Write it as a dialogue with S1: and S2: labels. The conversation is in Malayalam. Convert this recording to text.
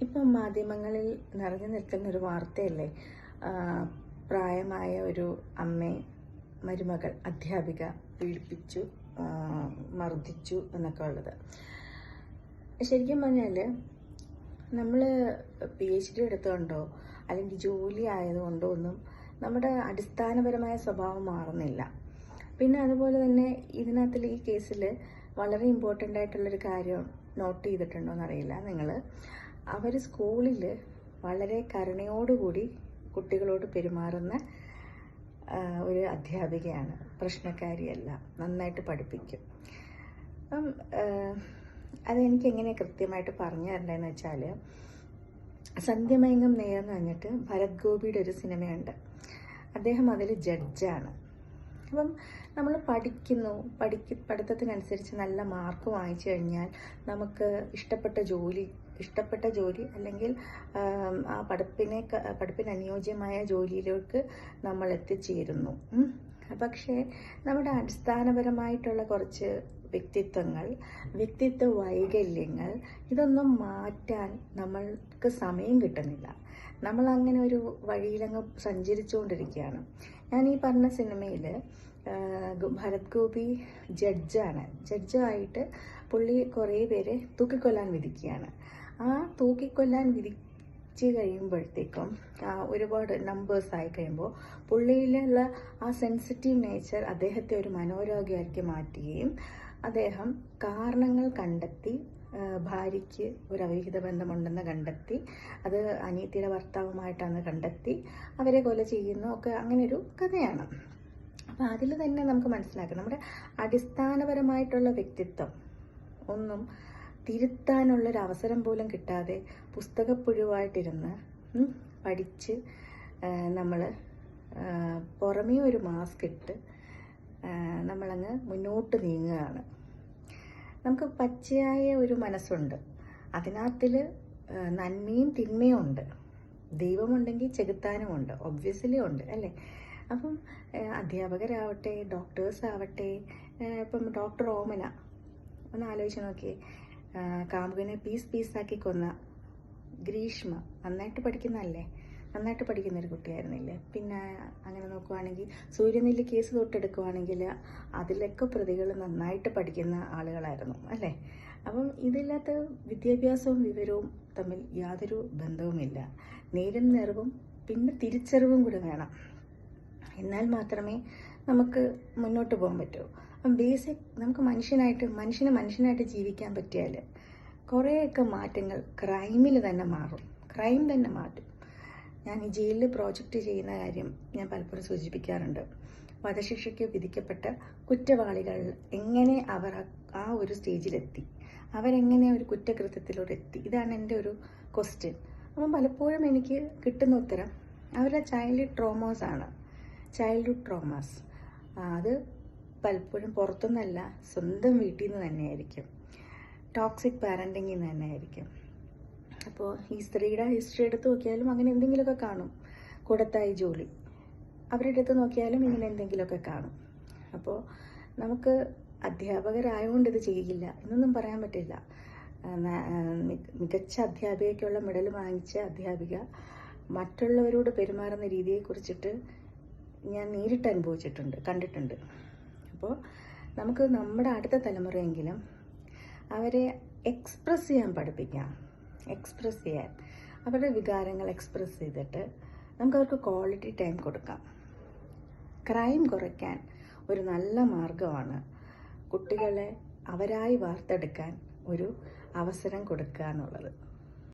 S1: ഇപ്പം മാധ്യമങ്ങളിൽ നിറഞ്ഞു നിൽക്കുന്ന ഒരു വാർത്തയല്ലേ, പ്രായമായ ഒരു അമ്മയെ മരുമകൾ അധ്യാപിക പീഡിപ്പിച്ചു, മർദ്ദിച്ചു എന്നൊക്കെ ഉള്ളത്. ശരിക്കും പറഞ്ഞാൽ നമ്മൾ PhD എടുത്തുകൊണ്ടോ അല്ലെങ്കിൽ ജോലി ആയതുകൊണ്ടോ ഒന്നും നമ്മുടെ അടിസ്ഥാനപരമായ സ്വഭാവം മാറുന്നില്ല. പിന്നെ അതുപോലെ തന്നെ ഇതിനകത്തിൽ ഈ കേസിൽ വളരെ ഇമ്പോർട്ടൻ്റ് ആയിട്ടുള്ളൊരു കാര്യം നോട്ട് ചെയ്തിട്ടുണ്ടോ എന്നറിയില്ല നിങ്ങൾ. അവർ സ്കൂളിൽ വളരെ കരുണയോടുകൂടി കുട്ടികളോട് പെരുമാറുന്ന ഒരു അധ്യാപികയാണ്. പ്രശ്നക്കാരിയല്ല, നന്നായിട്ട് പഠിപ്പിക്കും. അപ്പം അതെനിക്ക് എങ്ങനെ കൃത്യമായിട്ട് പറഞ്ഞു തരേണ്ടതെന്ന് വെച്ചാൽ, സന്ധ്യമയങ്കം നേർന്ന് പറഞ്ഞിട്ട് ഭരത് ഗോപിയുടെ ഒരു സിനിമയുണ്ട്. അദ്ദേഹം അതിൽ ജഡ്ജാണ്. അപ്പം നമ്മൾ പഠിത്തത്തിനനുസരിച്ച് നല്ല മാർക്ക് വാങ്ങിച്ചു കഴിഞ്ഞാൽ നമുക്ക് ഇഷ്ടപ്പെട്ട ജോലി അല്ലെങ്കിൽ ആ പഠിപ്പിന് അനുയോജ്യമായ ജോലിയിലേക്ക് നമ്മൾ എത്തിച്ചേരുന്നു. പക്ഷേ നമ്മുടെ അടിസ്ഥാനപരമായിട്ടുള്ള കുറച്ച് വ്യക്തിത്വ വൈകല്യങ്ങൾ ഇതൊന്നും മാറ്റാൻ നമ്മൾക്ക് സമയം കിട്ടുന്നില്ല. നമ്മൾ അങ്ങനെ ഒരു വഴിയിലങ്ങ് സഞ്ചരിച്ചുകൊണ്ടിരിക്കുകയാണ്. ഞാൻ ഈ പറഞ്ഞ സിനിമയിൽ ഭരത് ഗോപി ജഡ്ജായിട്ട് പുള്ളി കുറേ പേരെ തൂക്കിക്കൊല്ലാൻ വിധിക്കുകയാണ്. ആ തൂക്കിക്കൊല്ലാൻ വിധിച്ച് കഴിയുമ്പോഴത്തേക്കും ഒരുപാട് നമ്പേഴ്സ് ആയി കഴിയുമ്പോൾ പുള്ളിയിലുള്ള ആ സെൻസിറ്റീവ് നേച്ചർ അദ്ദേഹത്തെ ഒരു മനോരോഗിയാക്കി മാറ്റുകയും അദ്ദേഹം കാരണങ്ങൾ കണ്ടെത്തി ഭാര്യയ്ക്ക് ഒരു അവിഹിത ബന്ധമുണ്ടെന്ന് കണ്ടെത്തി, അത് അനിയത്തിയുടെ ഭർത്താവുമായിട്ടാണ് കണ്ടെത്തി അവരെ കൊല ചെയ്യുന്നു ഒക്കെ, അങ്ങനെ ഒരു കഥയാണ്. അപ്പം അതിൽ തന്നെ നമുക്ക് മനസ്സിലാക്കാം നമ്മുടെ അടിസ്ഥാനപരമായിട്ടുള്ള വ്യക്തിത്വം ഒന്നും തിരുത്താനുള്ളൊരു അവസരം പോലും കിട്ടാതെ പുസ്തകപ്പുഴുവായിട്ടിരുന്ന് പഠിച്ച് നമ്മൾ പുറമേ ഒരു മാസ്ക് ഇട്ട് നമ്മളങ്ങ് മുന്നോട്ട് നീങ്ങുകയാണ്. നമുക്ക് പച്ചയായ ഒരു മനസ്സുണ്ട്, അതിനകത്തിൽ നന്മയും തിന്മയും ഉണ്ട്. ദൈവമുണ്ടെങ്കിൽ ചെകുത്താനുമുണ്ട്, ഒബ്വിയസ്ലി ഉണ്ട് അല്ലേ. അപ്പം അധ്യാപകരാവട്ടെ, ഡോക്ടേഴ്സ് ആവട്ടെ, ഇപ്പം ഡോക്ടർ ഓമന ഒന്ന് ആലോചിച്ച് നോക്കിയേ, കാമുകനെ പീസാക്കി കൊന്ന ഗ്രീഷ്മ നന്നായിട്ട് പഠിക്കുന്നൊരു കുട്ടിയായിരുന്നില്ലേ. പിന്നെ അങ്ങനെ നോക്കുവാണെങ്കിൽ സൂര്യനെല്ലി കേസ് തൊട്ടെടുക്കുവാണെങ്കിൽ അതിലൊക്കെ പ്രതികൾ നന്നായിട്ട് പഠിക്കുന്ന ആളുകളായിരുന്നു അല്ലേ. അപ്പം ഇതില്ലാത്ത വിദ്യാഭ്യാസവും വിവരവും തമ്മിൽ യാതൊരു ബന്ധവുമില്ല. നേരും നിറവും പിന്നെ തിരിച്ചറിവും കൂടെ വേണം, എന്നാൽ മാത്രമേ നമുക്ക് മുന്നോട്ട് പോകാൻ പറ്റൂ. അപ്പം നമുക്ക് മനുഷ്യനായിട്ട് ജീവിക്കാൻ പറ്റിയാൽ കുറേയൊക്കെ മാറ്റങ്ങൾ ക്രൈമിൽ തന്നെ മാറും, ക്രൈം തന്നെ മാറ്റും. ഞാൻ ഈ ജയിലിൽ പ്രോജക്റ്റ് ചെയ്യുന്ന കാര്യം ഞാൻ പലപ്പോഴും സൂചിപ്പിക്കാറുണ്ട്. വധശിക്ഷയ്ക്ക് വിധിക്കപ്പെട്ട കുറ്റവാളികൾ എങ്ങനെ അവർ ആ ഒരു സ്റ്റേജിലെത്തി, അവരെങ്ങനെ ഒരു കുറ്റകൃത്യത്തിലൂടെ എത്തി, ഇതാണ് എൻ്റെ ഒരു ക്വസ്റ്റ്യൻ. അപ്പം പലപ്പോഴും എനിക്ക് കിട്ടുന്ന ഉത്തരം അവരുടെ ചൈൽഡ്ഹുഡ് ട്രോമാസ്. അത് പലപ്പോഴും പുറത്തുനിന്നല്ല, സ്വന്തം വീട്ടിൽ നിന്ന് തന്നെയായിരിക്കും. ടോക്സിക് പാരൻറ്റിങ്ങിൽ നിന്ന് തന്നെയായിരിക്കും. അപ്പോൾ ഈ സ്ത്രീയുടെ ഹിസ്റ്ററി എടുത്ത് നോക്കിയാലും അങ്ങനെ എന്തെങ്കിലുമൊക്കെ കാണും. കൂടത്തായി ജോലി, അവരുടെ അടുത്ത് നോക്കിയാലും ഇങ്ങനെ എന്തെങ്കിലുമൊക്കെ കാണും. അപ്പോൾ നമുക്ക് അധ്യാപകരായതുകൊണ്ട് ഇത് ചെയ്യില്ല എന്നൊന്നും പറയാൻ പറ്റില്ല. മികച്ച അധ്യാപികയ്ക്കുള്ള മെഡൽ വാങ്ങിച്ച അധ്യാപിക മറ്റുള്ളവരോട് പെരുമാറുന്ന രീതിയെക്കുറിച്ചിട്ട് ഞാൻ നേരിട്ട് കണ്ടിട്ടുണ്ട്. അപ്പോൾ നമുക്ക് നമ്മുടെ അടുത്ത തലമുറയെങ്കിലും അവരെ എക്സ്പ്രസ് ചെയ്യാൻ അവരുടെ വികാരങ്ങൾ എക്സ്പ്രസ് ചെയ്തിട്ട് നമുക്ക് അവർക്ക് ക്വാളിറ്റി ടൈം കൊടുക്കാം. ക്രൈം കുറയ്ക്കാൻ ഒരു നല്ല മാർഗമാണ് കുട്ടികളെ അവരായി വാർത്തെടുക്കാൻ ഒരു അവസരം കൊടുക്കുക എന്നുള്ളത്.